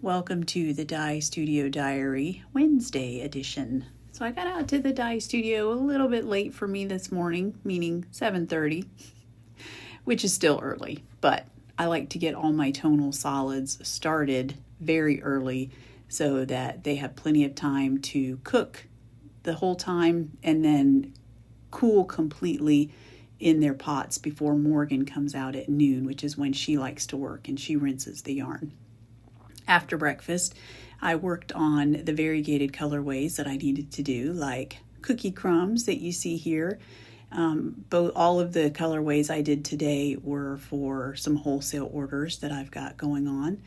welcome to the Dye Studio Diary Wednesday edition. So I got out to the Dye Studio a little bit late for me this morning, meaning 7:30, which is still early, but I like to get all my tonal solids started very early so that they have plenty of time to cook the whole time and then cool completely in their pots before Morgan comes out at noon, which is when she likes to work and she rinses the yarn. After breakfast, I worked on the variegated colorways that I needed to do, like cookie crumbs that you see here. All of the colorways I did today were for some wholesale orders that I've got going on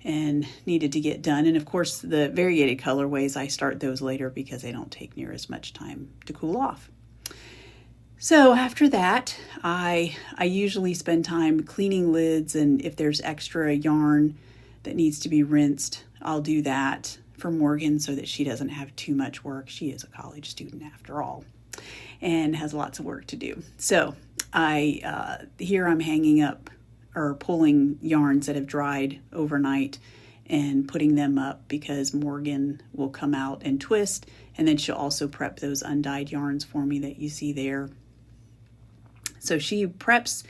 and needed to get done. And of course, the variegated colorways, I start those later because they don't take near as much time to cool off. So after that, I usually spend time cleaning lids, and if there's extra yarn that needs to be rinsed, I'll do that for Morgan so that she doesn't have too much work. She is a college student after all and has lots of work to do. So here I'm hanging up or pulling yarns that have dried overnight and putting them up because Morgan will come out and twist, and then she'll also prep those undyed yarns for me that you see there. So she preps,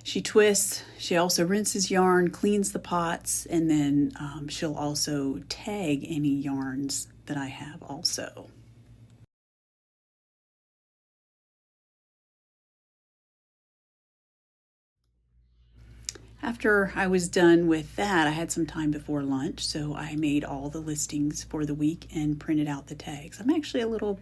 she twists, she also rinses yarn, cleans the pots, and then she'll also tag any yarns that I have also. After I was done with that, I had some time before lunch, so I made all the listings for the week and printed out the tags. I'm actually a little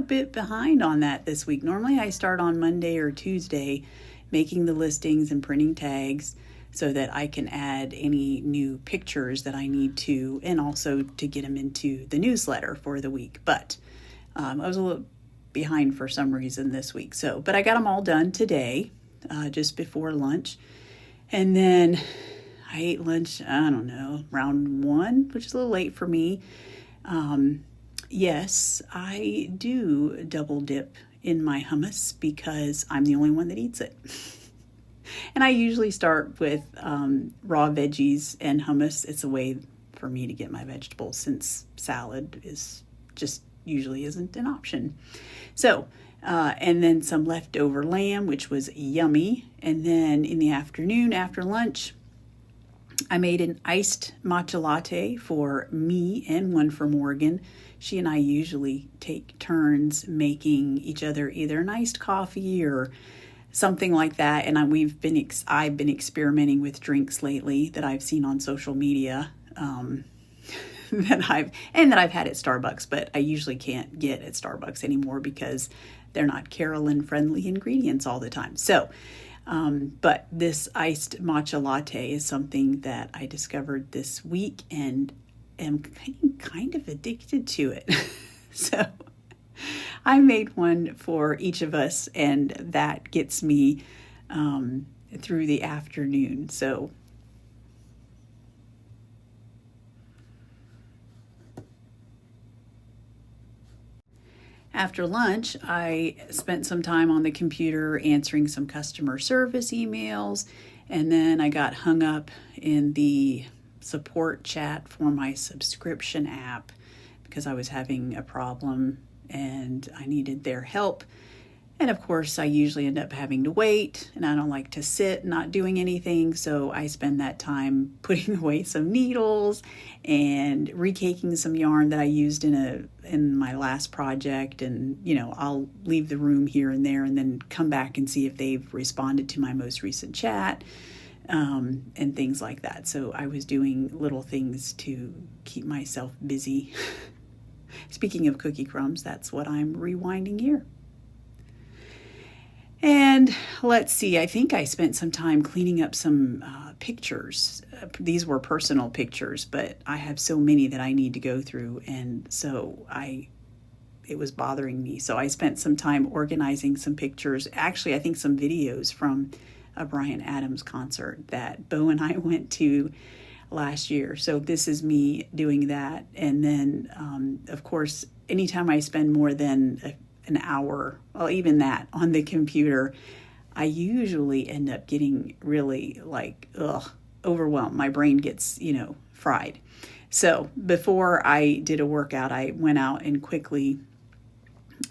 bit behind on that this week. Normally I start on Monday or Tuesday making the listings and printing tags so that I can add any new pictures that I need to, and also to get them into the newsletter for the week. But I was a little behind for some reason this week. But I got them all done today, just before lunch. And then I ate lunch, I don't know, around 1, which is a little late for me. Yes, I do double dip in my hummus because I'm the only one that eats it. And I usually start with raw veggies and hummus. It's a way for me to get my vegetables since salad is just usually isn't an option. So, and then some leftover lamb, which was yummy. And then in the afternoon, after lunch, I made an iced matcha latte for me and one for Morgan. She and I usually take turns making each other either an iced coffee or something like that. And I've been experimenting with drinks lately that I've seen on social media that I've had at Starbucks, but I usually can't get at Starbucks anymore because they're not Carolyn friendly ingredients all the time. So, but this iced matcha latte is something that I discovered this week and am kind of addicted to it. So I made one for each of us, and that gets me through the afternoon. So after lunch, I spent some time on the computer answering some customer service emails, and then I got hung up in the support chat for my subscription app because I was having a problem and I needed their help. And of course, I usually end up having to wait, and I don't like to sit not doing anything, so I spend that time putting away some needles and recaking some yarn that I used in my last project. And I'll leave the room here and there and then come back and see if they've responded to my most recent chat, and things like that. So I was doing little things to keep myself busy. Speaking of cookie crumbs, that's what I'm rewinding here. And let's see, I think I spent some time cleaning up some pictures. These were personal pictures, but I have so many that I need to go through, and so it was bothering me. So I spent some time organizing some pictures. Actually, I think some videos from a Bryan Adams concert that Bo and I went to last year. So this is me doing that. And then, of course, anytime I spend more than an hour, well, even that on the computer, I usually end up getting really overwhelmed. My brain gets, fried. So before I did a workout, I went out and quickly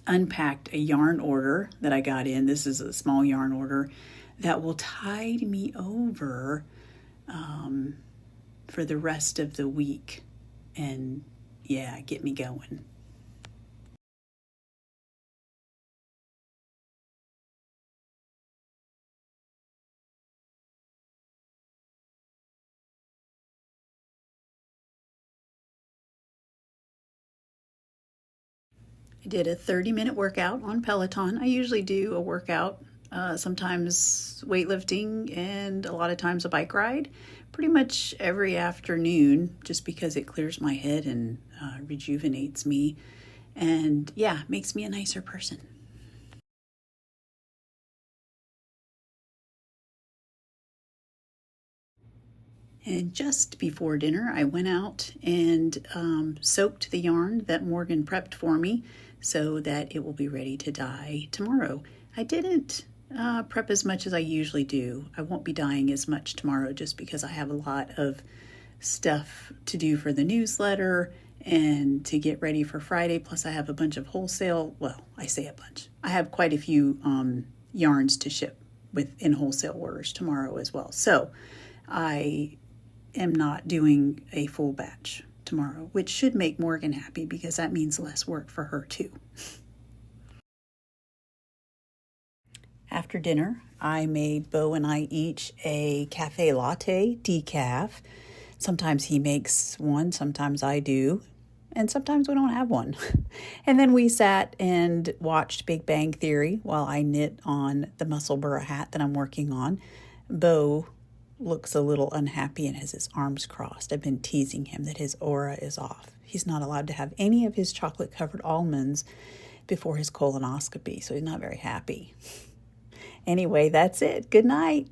unpacked a yarn order that I got in. This is a small yarn order that will tide me over for the rest of the week and yeah, get me going. I did a 30-minute workout on Peloton. I usually do a workout, sometimes weightlifting, and a lot of times a bike ride, pretty much every afternoon, just because it clears my head and rejuvenates me. And yeah, makes me a nicer person. And just before dinner, I went out and soaked the yarn that Morgan prepped for me so that it will be ready to dye tomorrow. I didn't prep as much as I usually do. I won't be dyeing as much tomorrow just because I have a lot of stuff to do for the newsletter and to get ready for Friday. Plus, I have a bunch of wholesale. Well, I say a bunch. I have quite a few yarns to ship in wholesale orders tomorrow as well. So I am not doing a full batch tomorrow, which should make Morgan happy because that means less work for her too. After dinner, I made Bo and I each a cafe latte decaf. Sometimes he makes one, sometimes I do, and sometimes we don't have one. And then we sat and watched Big Bang Theory while I knit on the Musselburgh hat that I'm working on. Bo looks a little unhappy and has his arms crossed. I've been teasing him that his aura is off. He's not allowed to have any of his chocolate-covered almonds before his colonoscopy, so he's not very happy. Anyway, that's it. Good night.